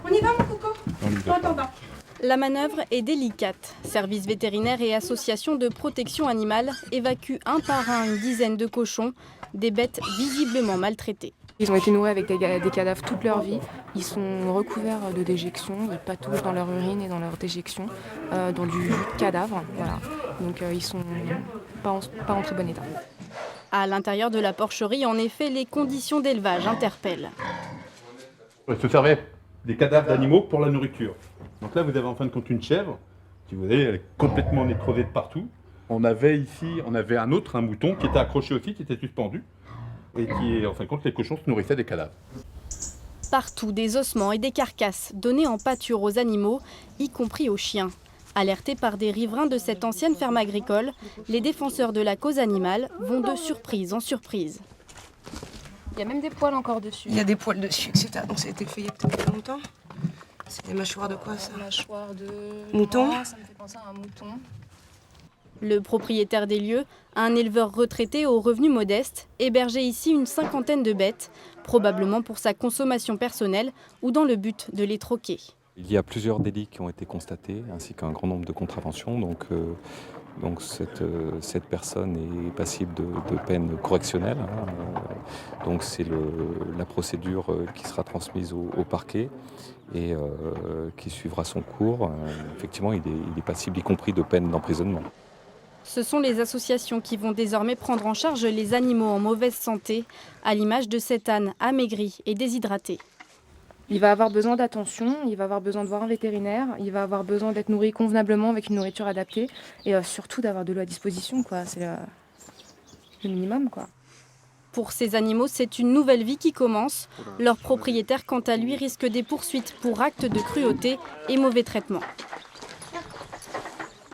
On y va mon coco? Attends pas. La manœuvre est délicate. Services vétérinaires et associations de protection animale évacuent un par un une dizaine de cochons, des bêtes visiblement maltraitées. Ils ont été nourris avec des cadavres toute leur vie. Ils sont recouverts de déjections, ils patouchent dans leur urine et dans leurs déjections, dans du jus de cadavre. Voilà. Donc ils sont pas en très bon état. À l'intérieur de la porcherie, en effet, les conditions d'élevage interpellent. Ils se servaient des cadavres d'animaux pour la nourriture. Donc là, vous avez en fin de compte une chèvre, qui vous voyez, elle est complètement nécrosée de partout. On avait un mouton qui était accroché aussi, qui était suspendu, et qui, en fin de compte, les cochons se nourrissaient des cadavres. Partout, des ossements et des carcasses donnés en pâture aux animaux, y compris aux chiens. Alertés par des riverains de cette ancienne ferme agricole, les défenseurs de la cause animale vont de surprise en surprise. Il y a même des poils encore dessus. Il y a des poils dessus, etc. Donc ça a été fait il y a peut-être longtemps. C'est des mâchoires de quoi ça? Mâchoire de mouton. Ça me fait penser à un mouton. Le propriétaire des lieux, un éleveur retraité aux revenus modestes, hébergeait ici une cinquantaine de bêtes, probablement pour sa consommation personnelle ou dans le but de les troquer. Il y a plusieurs délits qui ont été constatés, ainsi qu'un grand nombre de contraventions. Donc cette personne est passible de peine correctionnelle. Donc c'est la procédure qui sera transmise au parquet et qui suivra son cours. Effectivement, il est passible y compris de peine d'emprisonnement. Ce sont les associations qui vont désormais prendre en charge les animaux en mauvaise santé, à l'image de cet âne amaigri et déshydraté. Il va avoir besoin d'attention, il va avoir besoin de voir un vétérinaire, il va avoir besoin d'être nourri convenablement avec une nourriture adaptée et surtout d'avoir de l'eau à disposition, quoi. C'est le minimum, quoi. Pour ces animaux, c'est une nouvelle vie qui commence. Leur propriétaire, quant à lui, risque des poursuites pour actes de cruauté et mauvais traitement.